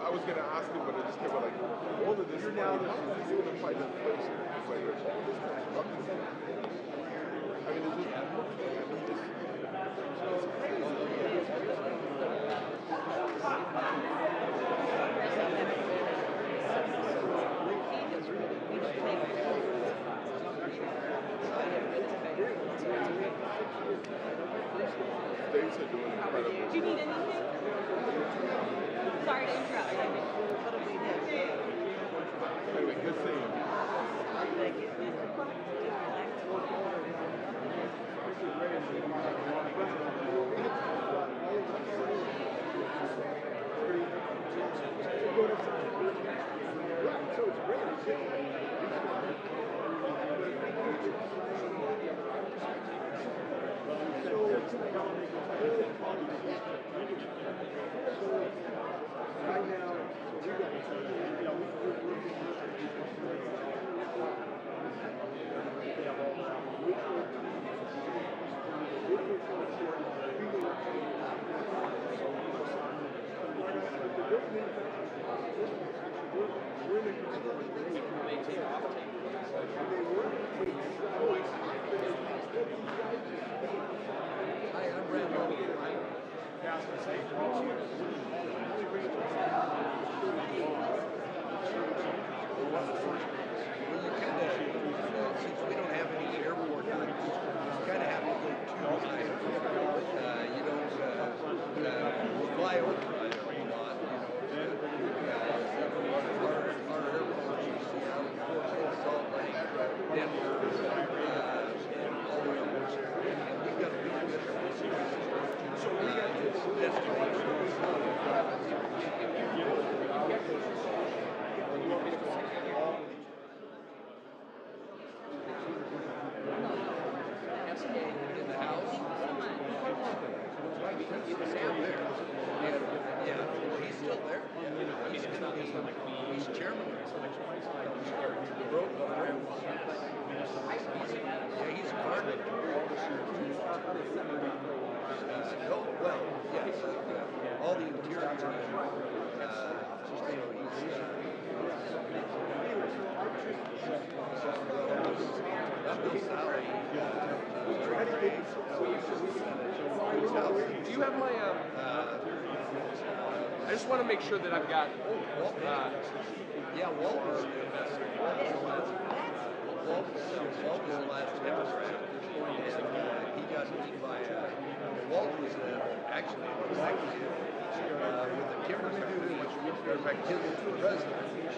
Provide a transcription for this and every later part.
I was gonna ask him, but I just kept like, all of this money, how is he gonna fight inflation? It's like all this construction. I mean, it's states are doing incredible. Do you need anything? Sorry to interrupt. Anyway, good seeing you. So it's great. Right now, we got Hi, I'm Brandon. Well, you kind of, since we don't have any airport, you kind of have to go too high. You don't fly over a lot. Our airports, you see out of Salt Lake, Denver, all the others, and we've got a big in the house. He's still there. Yeah, he's still there. He's chairman. Yeah, he's a partner. Oh, well, yes. All the interior. Do you have my, I just want to make sure that I've got, yeah, Walt was the investor. Walt was the last Democrat, and he got beat by, Walt was actually an executive with the timber company, which, in fact, his president is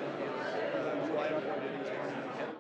who I appointed as head.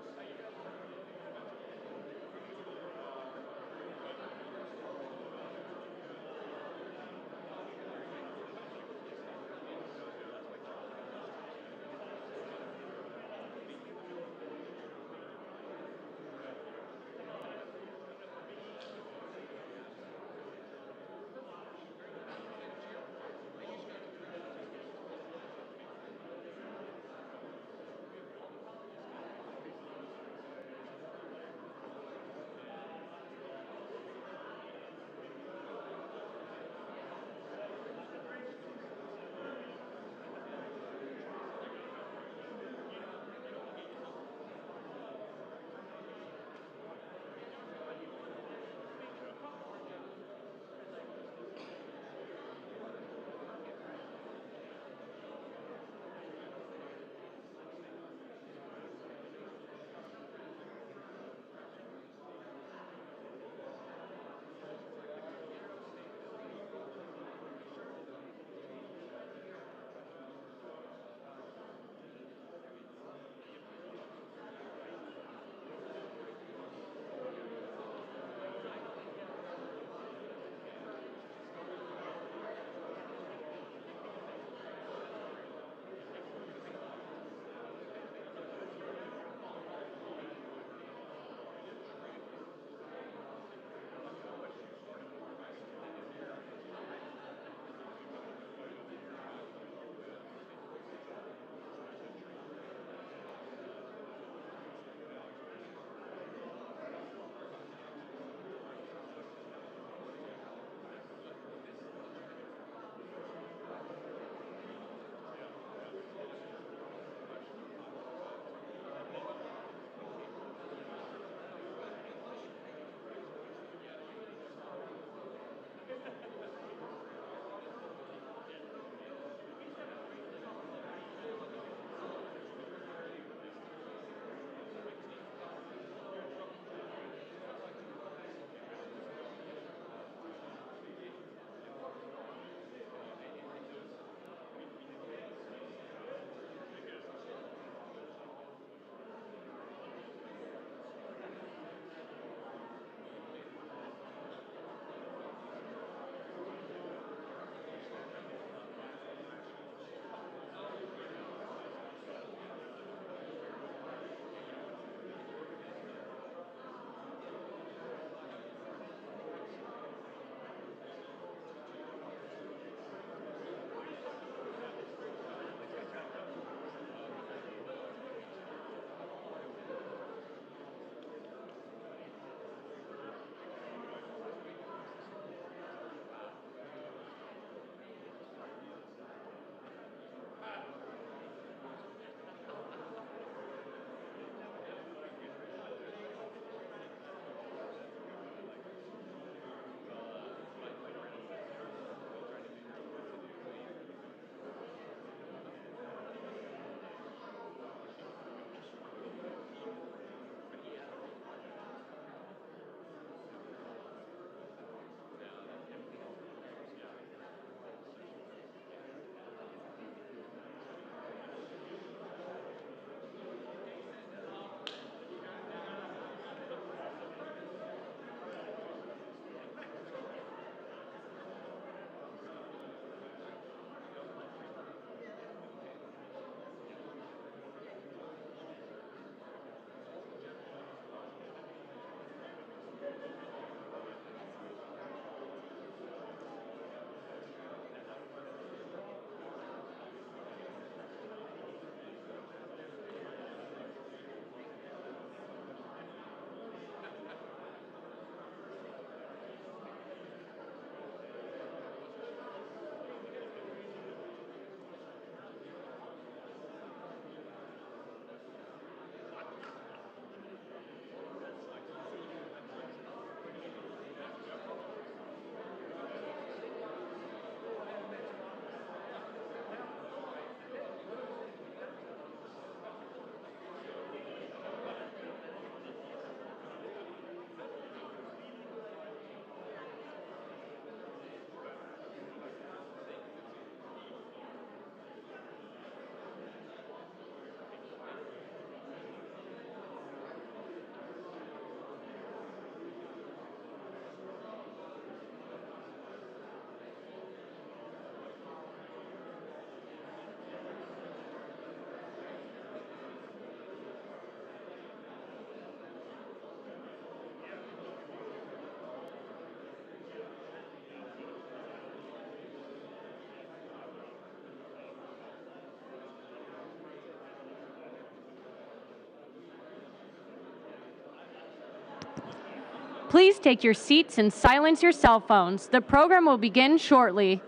Please take your seats and silence your cell phones. The program will begin shortly.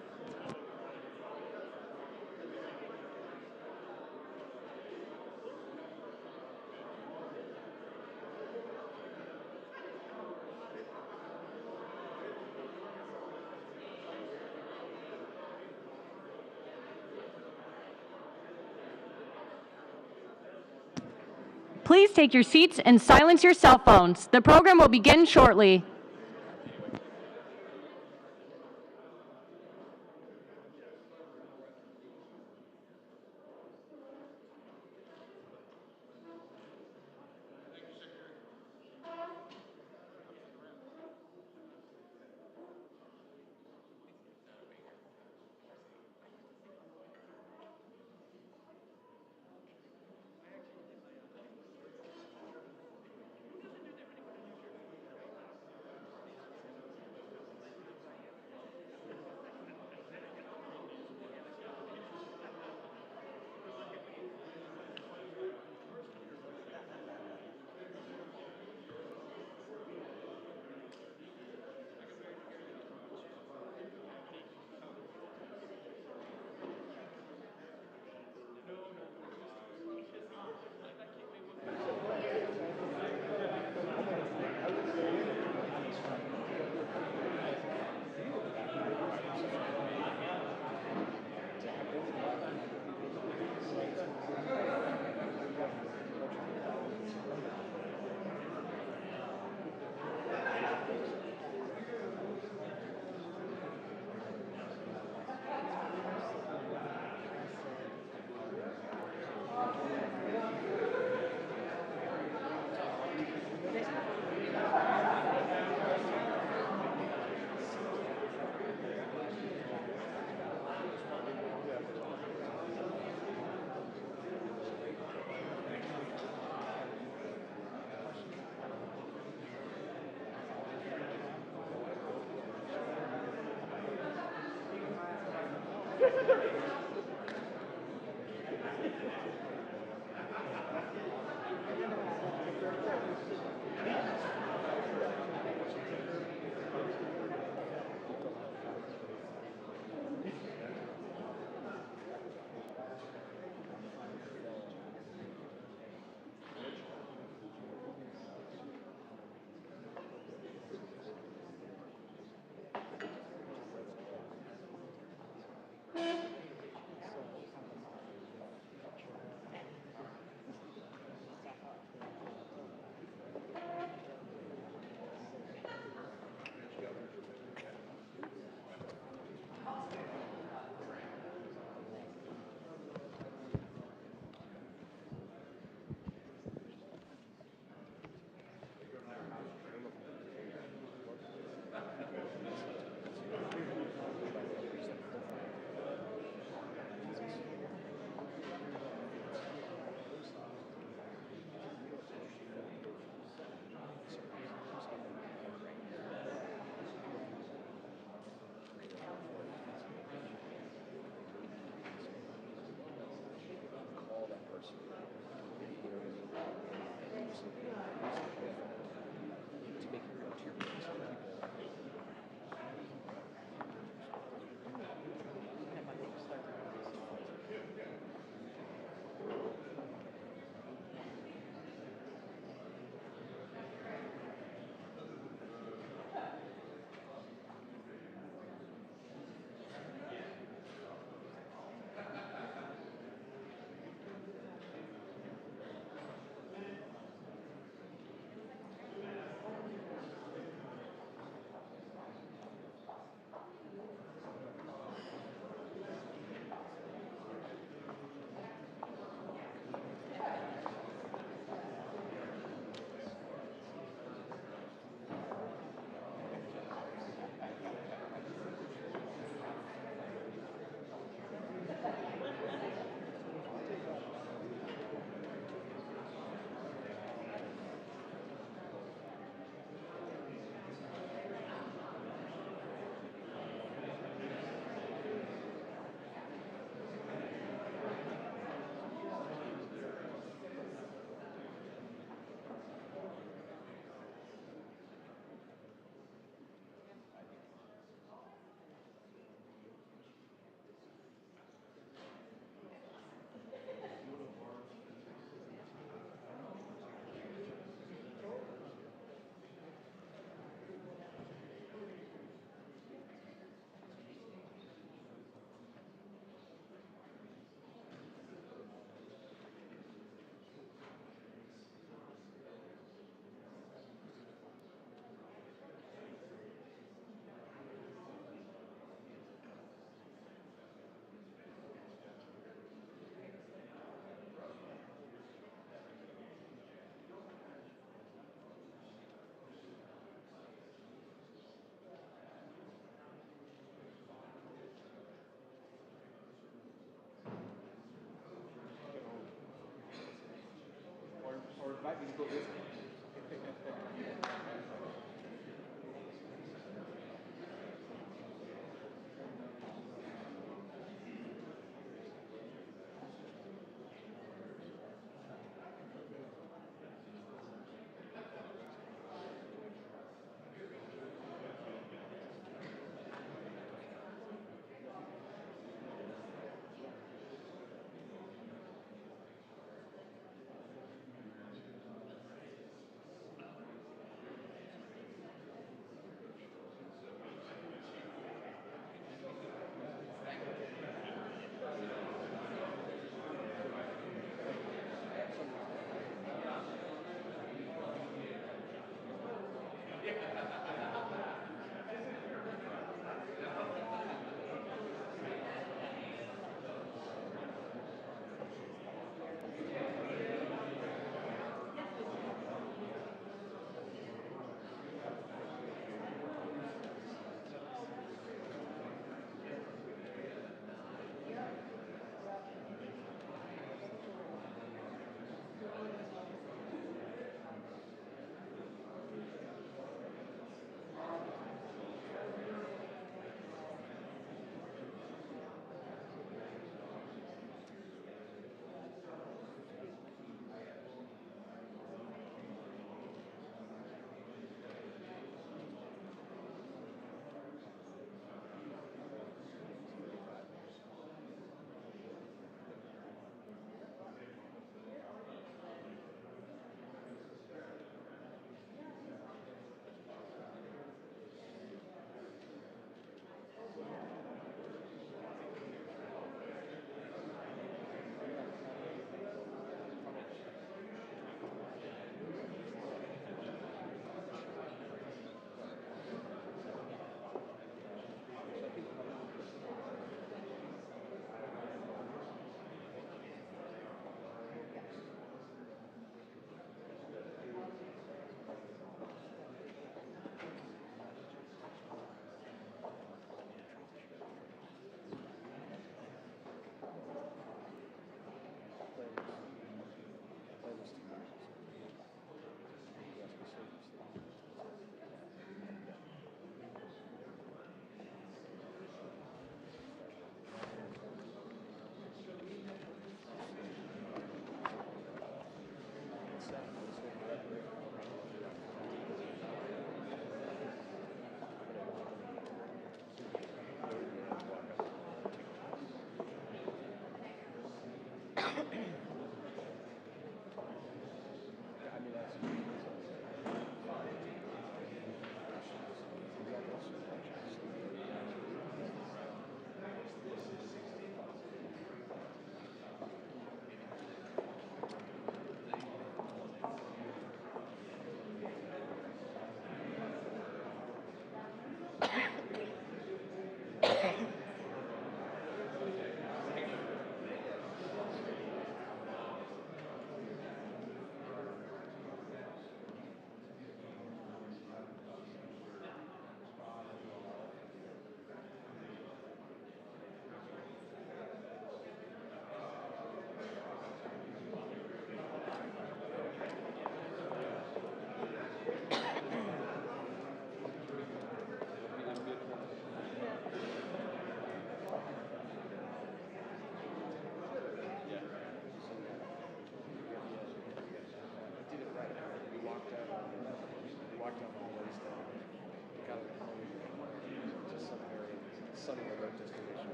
Please take your seats and silence your cell phones. The program will begin shortly.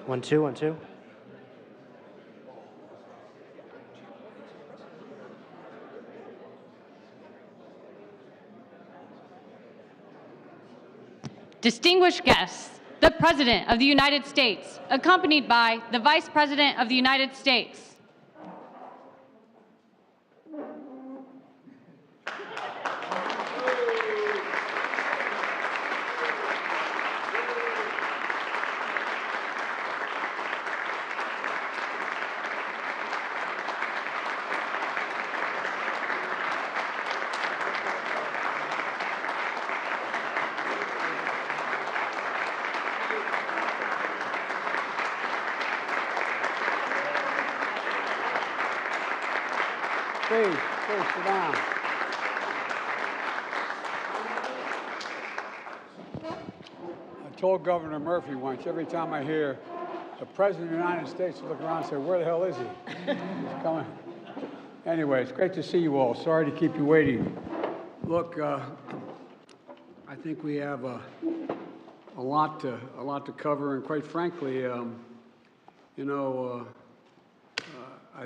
1 2 1 2. Distinguished guests, the President of the United States, accompanied by the Vice President of the United States. Please, sit down. I told Governor Murphy once, every time I hear the President of the United States, I look around and say, where the hell is he? He's coming. Anyway, it's great to see you all. Sorry to keep you waiting. Look, I think we have a lot to cover, and quite frankly, I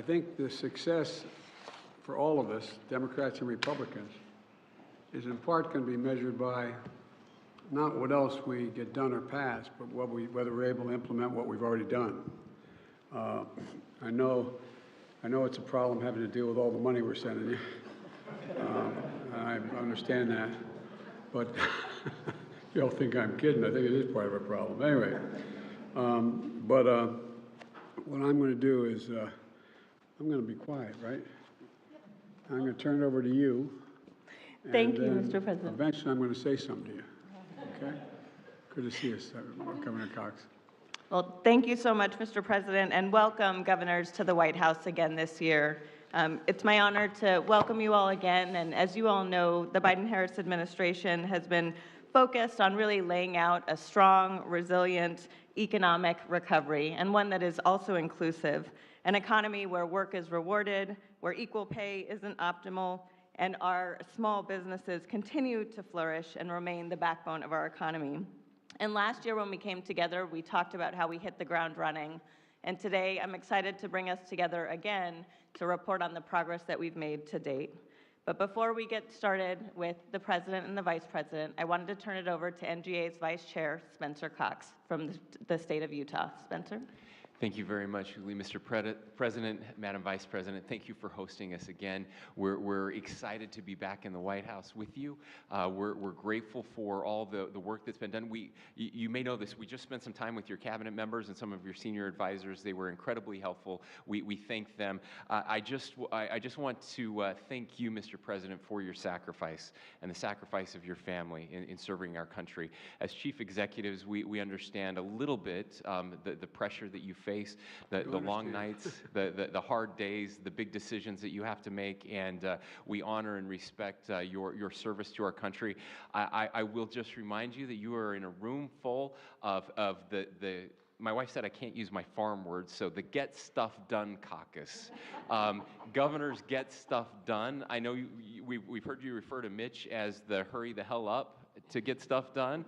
think the success for all of us, Democrats and Republicans, is in part going to be measured by not what else we get done or pass, but whether we're able to implement what we've already done. I know it's a problem having to deal with all the money we're sending you. I understand that, but you all think I'm kidding. I think it is part of a problem. Anyway, what I'm going to do is I'm going to be quiet, right? I'm going to turn it over to you. Thank you, Mr. President. Eventually, I'm going to say something to you. Okay? Good to see you, Governor Cox. Well, thank you so much, Mr. President, and welcome, governors, to the White House again this year. It's my honor to welcome you all again, and as you all know, the Biden-Harris administration has been focused on really laying out a strong, resilient economic recovery, and one that is also inclusive, an economy where work is rewarded, where equal pay isn't optimal, and our small businesses continue to flourish and remain the backbone of our economy. And last year when we came together, we talked about how we hit the ground running. And today, I'm excited to bring us together again to report on the progress that we've made to date. But before we get started with the President and the Vice President, I wanted to turn it over to NGA's Vice Chair, Spencer Cox, from the state of Utah. Spencer? Thank you very much, Mr. President, Madam Vice President. Thank you for hosting us again. We're excited to be back in the White House with you. We're grateful for all the work that's been done. You may know this. We just spent some time with your cabinet members and some of your senior advisors. They were incredibly helpful. We thank them. I just want to thank you, Mr. President, for your sacrifice and the sacrifice of your family in serving our country. As chief executives, we understand a little bit the pressure that you face, the long nights, the hard days, the big decisions that you have to make, and we honor and respect your service to our country. I will just remind you that you are in a room full of my wife said I can't use my farm words, so the Get Stuff Done caucus. Governors get stuff done. I know we've heard you refer to Mitch as the hurry the hell up to get stuff done.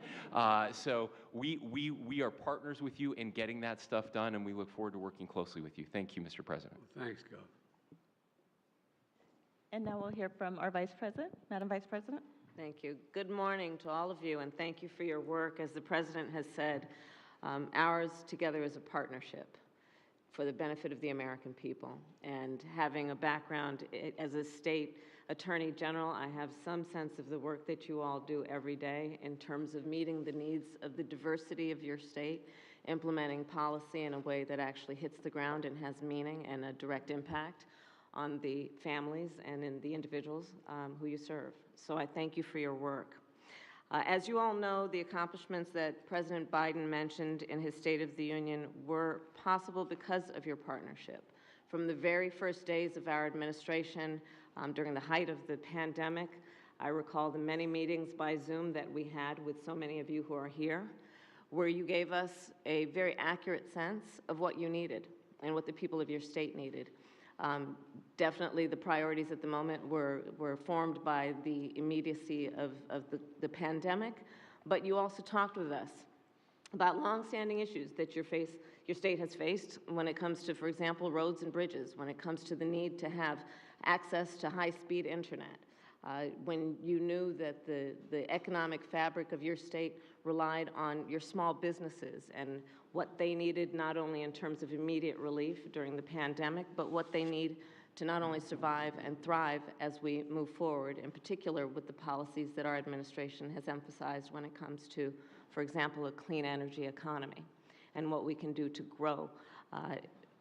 So we are partners with you in getting that stuff done, and we look forward to working closely with you. Thank you, Mr. President. Thanks, Gov. And now we'll hear from our Vice President. Madam Vice President? Thank you. Good morning to all of you, and thank you for your work. As the President has said, ours together is a partnership for the benefit of the American people. And having a background as a state Attorney General, I have some sense of the work that you all do every day in terms of meeting the needs of the diversity of your state, implementing policy in a way that actually hits the ground and has meaning and a direct impact on the families and in the individuals who you serve. So I thank you for your work. As you all know, the accomplishments that President Biden mentioned in his State of the Union were possible because of your partnership. From the very first days of our administration, during the height of the pandemic, I recall the many meetings by Zoom that we had with so many of you who are here, where you gave us a very accurate sense of what you needed and what the people of your state needed. Definitely the priorities at the moment were formed by the immediacy of the pandemic, but you also talked with us about longstanding issues that your state has faced when it comes to, for example, roads and bridges, when it comes to the need to have access to high-speed internet, when you knew that the economic fabric of your state relied on your small businesses and what they needed, not only in terms of immediate relief during the pandemic, but what they need to not only survive and thrive as we move forward, in particular with the policies that our administration has emphasized when it comes to, for example, a clean energy economy, and what we can do to grow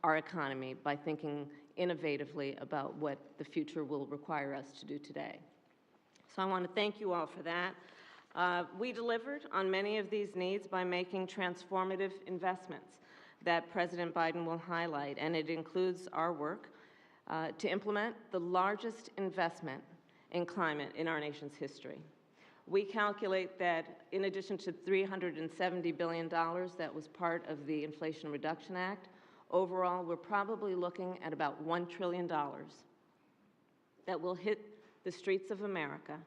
our economy by thinking innovatively about what the future will require us to do today. So I want to thank you all for that. We delivered on many of these needs by making transformative investments that President Biden will highlight, and it includes our work to implement the largest investment in climate in our nation's history. We calculate that in addition to $370 billion that was part of the Inflation Reduction Act, overall we're probably looking at about $1 trillion that will hit the streets of America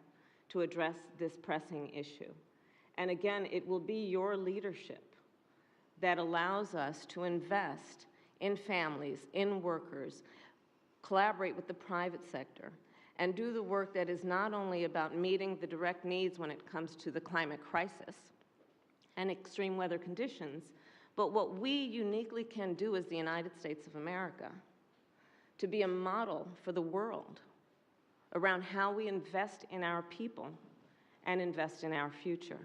to address this pressing issue. And again, it will be your leadership that allows us to invest in families, in workers, collaborate with the private sector, and do the work that is not only about meeting the direct needs when it comes to the climate crisis and extreme weather conditions, but what we uniquely can do as the United States of America to be a model for the world around how we invest in our people and invest in our future.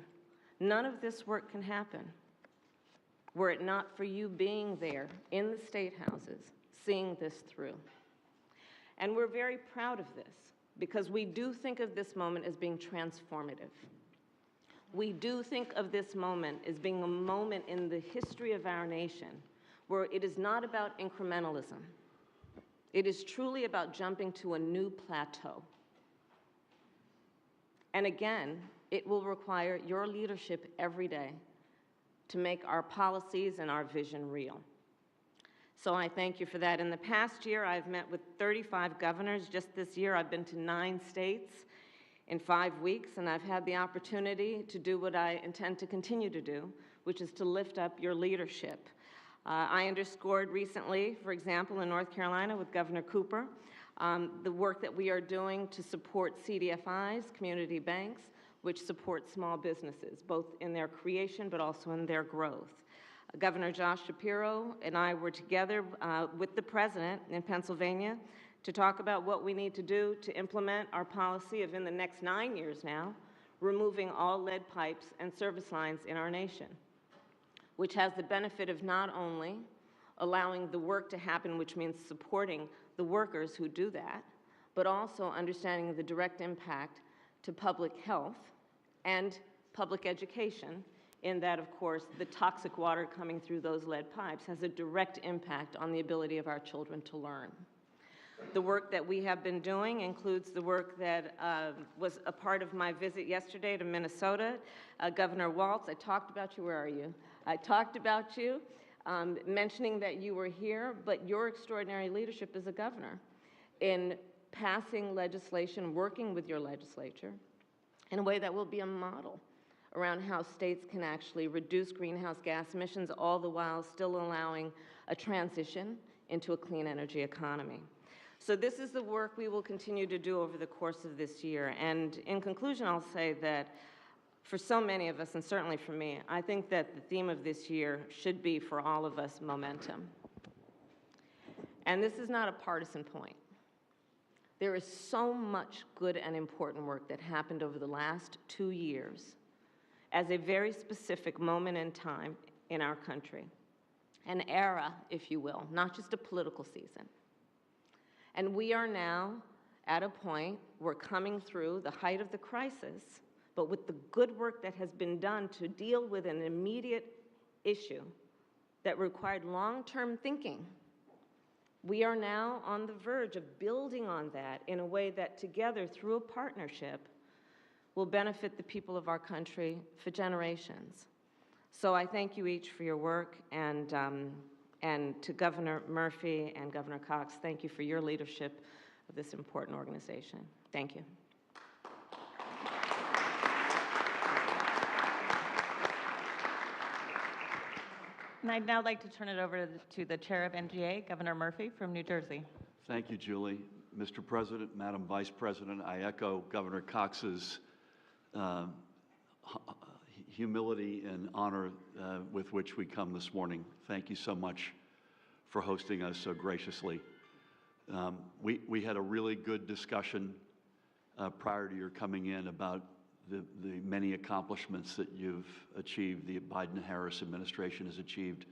None of this work can happen were it not for you being there in the state houses, seeing this through. And we're very proud of this because we do think of this moment as being transformative. We do think of this moment as being a moment in the history of our nation where it is not about incrementalism. It is truly about jumping to a new plateau. And again, it will require your leadership every day to make our policies and our vision real. So I thank you for that. In the past year, I've met with 35 governors. Just this year, I've been to 9 states in 5 weeks, and I've had the opportunity to do what I intend to continue to do, which is to lift up your leadership. I underscored recently, for example, in North Carolina with Governor Cooper, the work that we are doing to support CDFIs, community banks, which support small businesses, both in their creation but also in their growth. Governor Josh Shapiro and I were together with the President in Pennsylvania to talk about what we need to do to implement our policy of, in the next 9 years now, removing all lead pipes and service lines in our nation, which has the benefit of not only allowing the work to happen, which means supporting the workers who do that, but also understanding the direct impact to public health and public education, in that, of course, the toxic water coming through those lead pipes has a direct impact on the ability of our children to learn. The work that we have been doing includes the work that was a part of my visit yesterday to Minnesota. Governor Walz, I talked about you. Where are you? I talked about you, mentioning that you were here, but your extraordinary leadership as a governor in passing legislation, working with your legislature in a way that will be a model around how states can actually reduce greenhouse gas emissions, all the while still allowing a transition into a clean energy economy. So this is the work we will continue to do over the course of this year. And in conclusion, I'll say that for so many of us, and certainly for me, I think that the theme of this year should be, for all of us, momentum. And this is not a partisan point. There is so much good and important work that happened over the last 2 years as a very specific moment in time in our country, an era, if you will, not just a political season. And we are now at a point, we're coming through the height of the crisis, but with the good work that has been done to deal with an immediate issue that required long-term thinking, we are now on the verge of building on that in a way that together, through a partnership, will benefit the people of our country for generations. So I thank you each for your work, and to Governor Murphy and Governor Cox, thank you for your leadership of this important organization. Thank you. And I'd now like to turn it over to the Chair of NGA, Governor Murphy from New Jersey. Thank you, Julie. Mr. President, Madam Vice President, I echo Governor Cox's humility and honor with which we come this morning. Thank you so much for hosting us so graciously. We had a really good discussion prior to your coming in about the many accomplishments that you've achieved, the Biden-Harris administration has achieved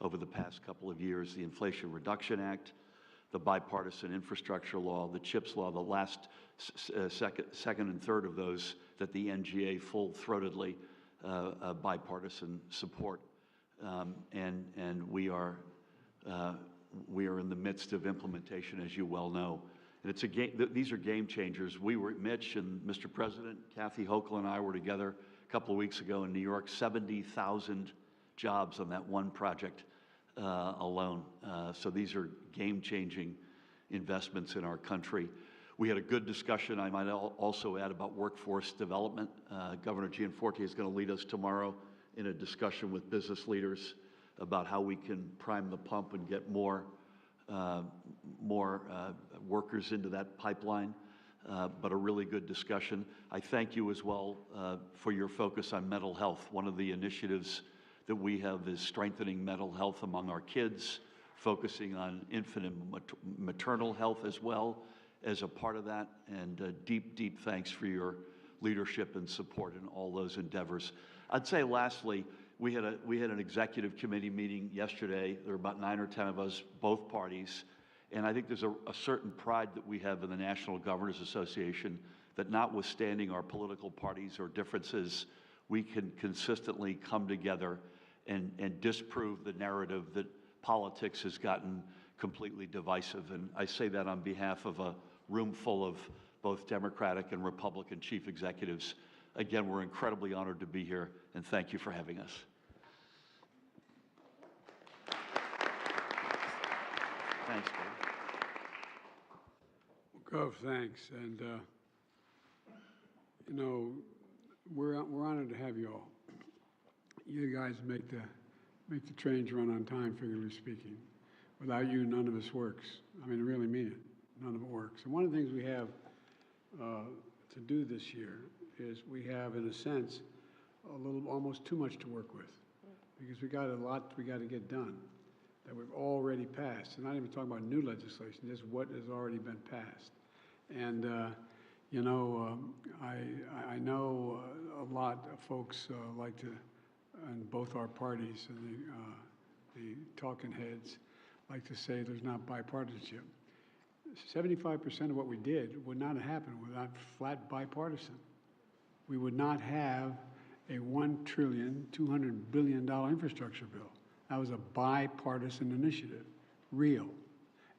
over the past couple of years, the Inflation Reduction Act, the bipartisan infrastructure law, the CHIPS law, the last second and third of those that the NGA full-throatedly bipartisan support. And we are in the midst of implementation, as you well know. And it's these are game changers. Mitch and Mr. President, Kathy Hochul and I were together a couple of weeks ago in New York, 70,000 jobs on that one project alone. So these are game-changing investments in our country. We had a good discussion, I might also add, about workforce development. Governor Gianforte is going to lead us tomorrow in a discussion with business leaders about how we can prime the pump and get more workers into that pipeline, but a really good discussion. I thank you as well for your focus on mental health. One of the initiatives that we have is strengthening mental health among our kids, focusing on infant and maternal health as well as a part of that, and deep thanks for your leadership and support in all those endeavors. I'd say lastly, we had an executive committee meeting yesterday. There were about 9 or 10 of us, both parties, and I think there's a certain pride that we have in the National Governors Association that, notwithstanding our political parties or differences, we can consistently come together and disprove the narrative that politics has gotten completely divisive. And I say that on behalf of a room full of both Democratic and Republican chief executives. Again, we're incredibly honored to be here, and thank you for having us. Thanks, Bill. Gov, thanks. And, you know, we're honored to have you all. You guys make the trains run on time, figuratively speaking. Without you, none of this works. I mean, I really mean it. None of it works. And one of the things we have to do this year is we have, in a sense, almost too much to work with, because we got a lot we got to get done that we've already passed. And not even talking about new legislation, just what has already been passed. And you know, I know a lot of folks like to, and both our parties and the talking heads like to say there's not bipartisanship. 75% of what we did would not have happened without flat bipartisan. We would not have a $1.2 trillion infrastructure bill. That was a bipartisan initiative, real,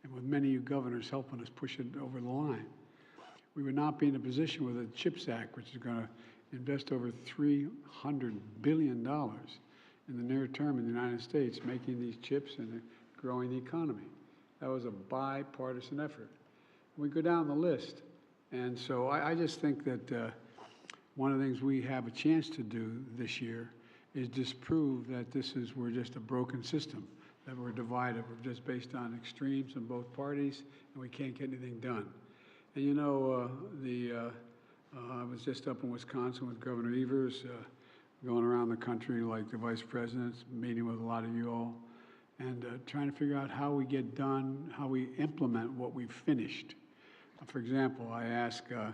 and with many of you governors helping us push it over the line. We would not be in a position with the CHIPS Act, which is going to invest over $300 billion in the near term in the United States, making these chips and growing the economy. That was a bipartisan effort. We go down the list. And so I just think that one of the things we have a chance to do this year is disprove that we're just a broken system, that we're divided. We're just based on extremes in both parties, and we can't get anything done. And you know, I was just up in Wisconsin with Governor Evers, going around the country like the vice presidents, meeting with a lot of you all, and trying to figure out how we get done, how we implement what we've finished. For example, I asked a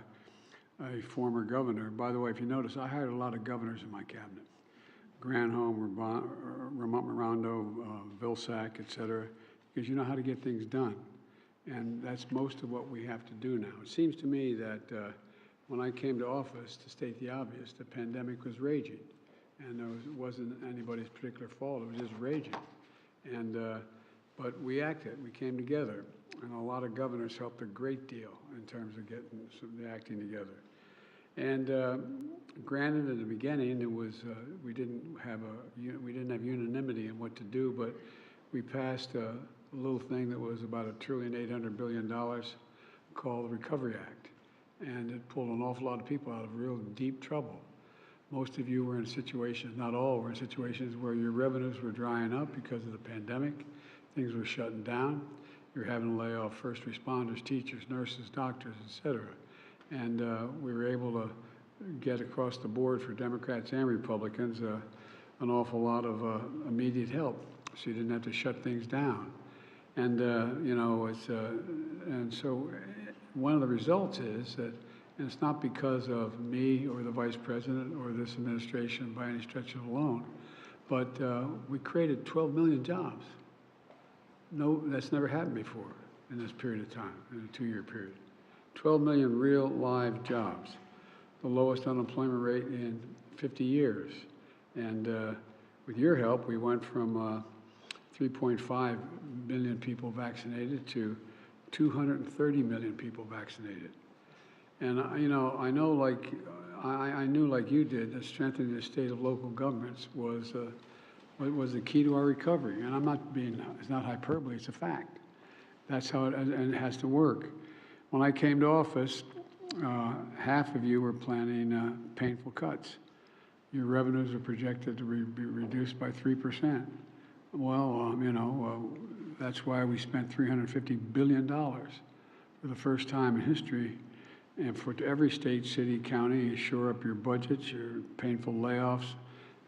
former governor, by the way, if you notice, I hired a lot of governors in my cabinet. Granholm, Vermont Morondo, Vilsack, et cetera, because you know how to get things done. And that's most of what we have to do now. It seems to me that when I came to office, to state the obvious, the pandemic was raging. And it wasn't anybody's particular fault, it was just raging. And, but we acted, we came together. And a lot of governors helped a great deal in terms of getting the acting together. And granted, at the beginning, it was we didn't have unanimity in what to do, but we passed a little thing that was about $1.8 trillion called the Recovery Act, and it pulled an awful lot of people out of real deep trouble. Most of you were in situations, not all were in situations where your revenues were drying up because of the pandemic, things were shutting down, we were having to lay off first responders, teachers, nurses, doctors, et cetera. And we were able to get across the board for Democrats and Republicans an awful lot of immediate help, so you didn't have to shut things down. And you know, and so one of the results is that, and it's not because of me or the Vice President or this administration by any stretch of alone, but we created 12 million jobs. No, that's never happened before in this period of time, in a 2-year period. 12 million real live jobs, the lowest unemployment rate in 50 years. And with your help, we went from 3.5 million people vaccinated to 230 million people vaccinated. And you know, I know, like I knew, like you did, that strengthening the state of local governments was the key to our recovery. And I'm not being, it's not hyperbole, it's a fact. That's how it has to work. When I came to office, half of you were planning painful cuts. Your revenues are projected to be reduced by 3%. Well, you know, that's why we spent $350 billion for the first time in history, and for every state, city, county, you shore up your budgets, your painful layoffs.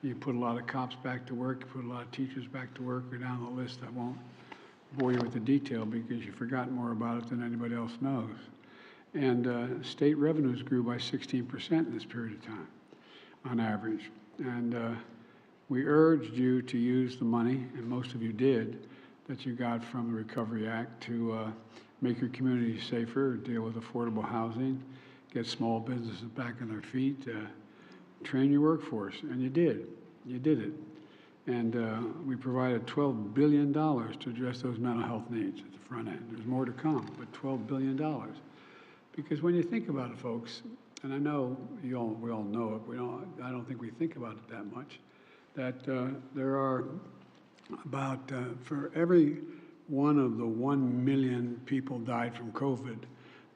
You put a lot of cops back to work, you put a lot of teachers back to work. Go down the list. I won't bore you with the detail because you've forgotten more about it than anybody else knows. And state revenues grew by 16% in this period of time, on average. And we urged you to use the money, and most of you did, that you got from the Recovery Act to make your communities safer, deal with affordable housing, get small businesses back on their feet, train your workforce, and you did. You did it. And we provided $12 billion to address those mental health needs at the front end. There's more to come, but $12 billion. Because when you think about it, folks, and I know we all know it, I don't think we think about it that much, that there are about, for every one of the 1 million people died from COVID,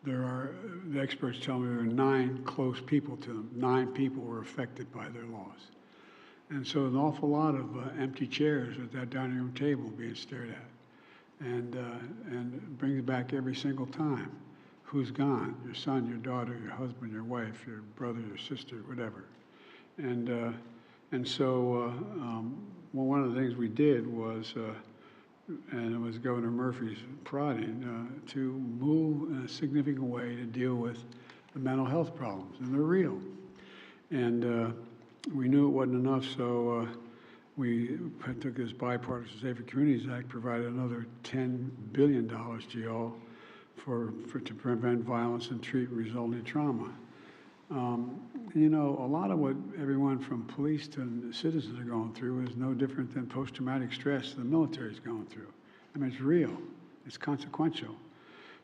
there are, the experts tell me there are 9 close people to them. 9 people were affected by their loss. And so an awful lot of empty chairs at that dining room table being stared at. And it brings back every single time. Who's gone? Your son, your daughter, your husband, your wife, your brother, your sister, whatever. And so well, one of the things we did was, and it was Governor Murphy's prodding, to move in a significant way to deal with the mental health problems, and they're real. And we knew it wasn't enough, so we took this Bipartisan Safer Communities Act, provided another $10 billion to y'all to prevent violence and treat resulting trauma. You know, a lot of what everyone from police to citizens are going through is no different than post-traumatic stress the military is going through. I mean, it's real. It's consequential.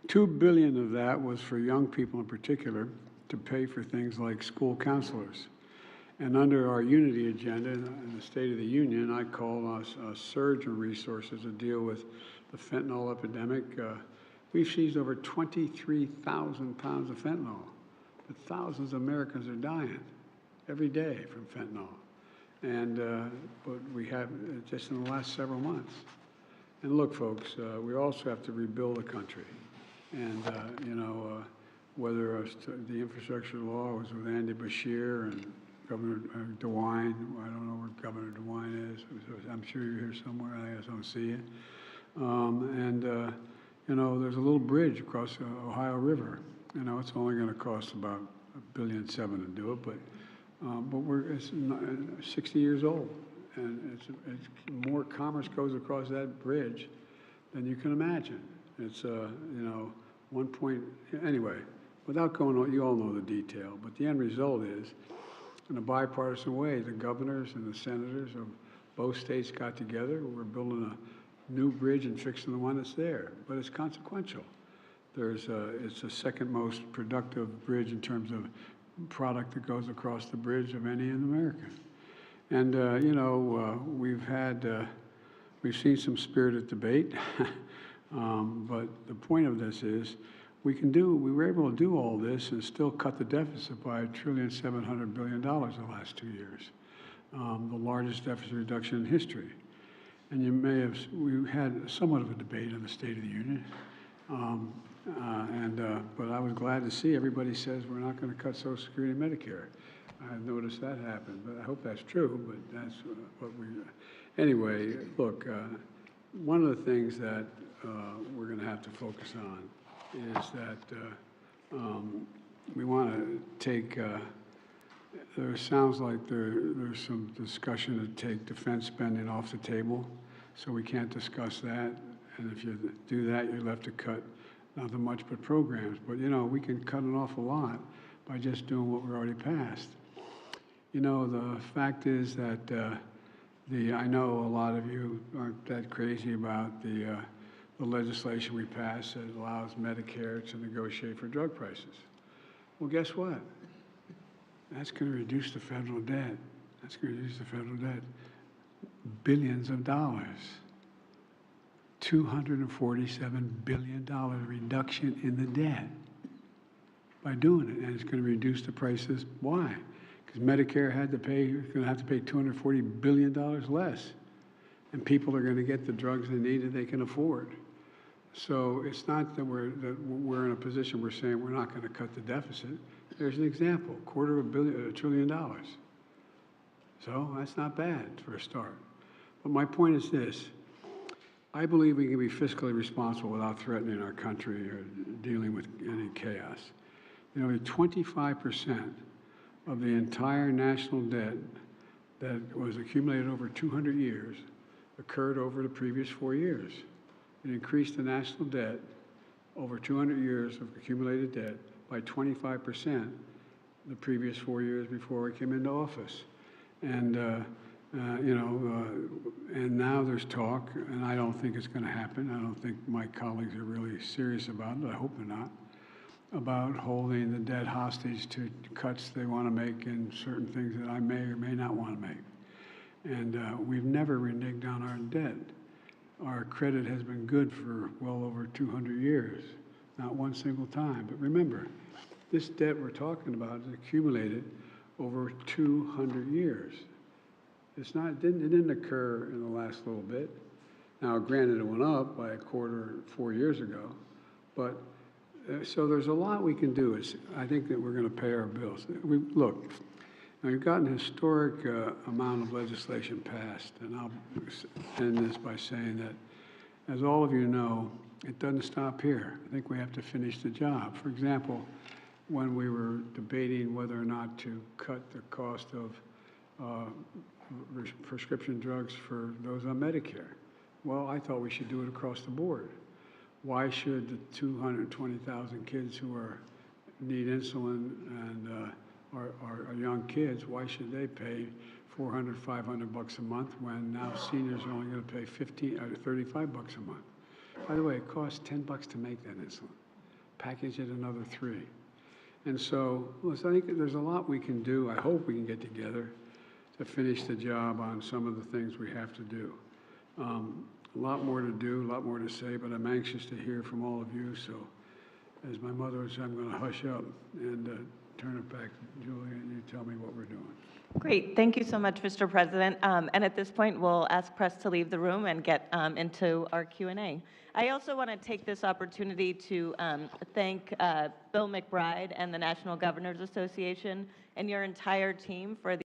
$2 billion of that was for young people in particular to pay for things like school counselors. And under our unity agenda in the State of the Union, I call us a surge of resources to deal with the fentanyl epidemic. We've seized over 23,000 pounds of fentanyl. But thousands of Americans are dying every day from fentanyl. And but we have just in the last several months. And look, folks, we also have to rebuild the country. And, you know, whether the infrastructure law was with Andy Beshear and Governor DeWine, I don't know where Governor DeWine is. I'm sure you're here somewhere. I just don't see it. You know, there's a little bridge across the Ohio River. You know, it's only going to cost about $1.7 billion to do it, but it's 60 years old, and it's more commerce goes across that bridge than you can imagine. It's you know, anyway, without going on, you all know the detail, but the end result is, in a bipartisan way, the governors and the senators of both states got together. We're building a new bridge and fixing the one that's there, but it's consequential. It's the second most productive bridge in terms of product that goes across the bridge of any in America. And you know, we've seen some spirited debate, but the point of this is we were able to do all this and still cut the deficit by $1.7 trillion the last 2 years, the largest deficit reduction in history. and you may have, we had somewhat of a debate on the State of the Union. But I was glad to see everybody says we're not going to cut Social Security and Medicare. I noticed that happen, but I hope that's true, but that's what we, anyway, look, one of the things that we're going to have to focus on is that we want to take, there sounds like there's some discussion to take defense spending off the table, so we can't discuss that. And if you do that, you're left to cut nothing much but programs. But, you know, we can cut an awful lot by just doing what we already passed. You know, the fact is that I know a lot of you aren't that crazy about the legislation we passed that allows Medicare to negotiate for drug prices. Well, guess what? That's going to reduce the federal debt. That's going to reduce the federal debt billions of dollars. $247 billion reduction in the debt by doing it, and it's going to reduce the prices. Why? Because Medicare had to pay, going to have to pay $240 billion less, and people are going to get the drugs they need that they can afford. So it's not that we're in a position we're saying we're not going to cut the deficit. There's an example: $250 billion. So that's not bad for a start. But my point is this. I believe we can be fiscally responsible without threatening our country or dealing with any chaos. You know, 25% of the entire national debt that was accumulated over 200 years occurred over the previous 4 years. It increased the national debt over 200 years of accumulated debt by 25% the previous 4 years before I came into office. And and now there's talk, and I don't think it's going to happen. I don't think my colleagues are really serious about it. I hope they're not, about holding the debt hostage to cuts they want to make in certain things that I may or may not want to make. And we've never reneged down our debt. Our credit has been good for well over 200 years, not one single time. But remember, this debt we're talking about is accumulated over 200 years. It didn't occur in the last little bit. Now, granted, it went up by a quarter 4 years ago, but so there's a lot we can do. I think that we're going to pay our bills. Look, now you've gotten a historic amount of legislation passed, and I'll end this by saying that, as all of you know, it doesn't stop here. I think we have to finish the job. For example, when we were debating whether or not to cut the cost of prescription drugs for those on Medicare. Well, I thought we should do it across the board. Why should the 220,000 kids who need insulin and are young kids, why should they pay $400, $500 a month when now seniors are only going to pay $35 a month? By the way, it costs $10 to make that insulin. Package it another $3. And so, listen, I think there's a lot we can do. I hope we can get together to finish the job on some of the things we have to do. A lot more to do, a lot more to say, but I'm anxious to hear from all of you. So, as my mother would say, I'm going to hush up and turn it back to Julie, and you tell me what we're doing. Great. Thank you so much, Mr. President. And at this point, we'll ask press to leave the room and get into our Q&A. I also want to take this opportunity to thank Bill McBride and the National Governors Association and your entire team for the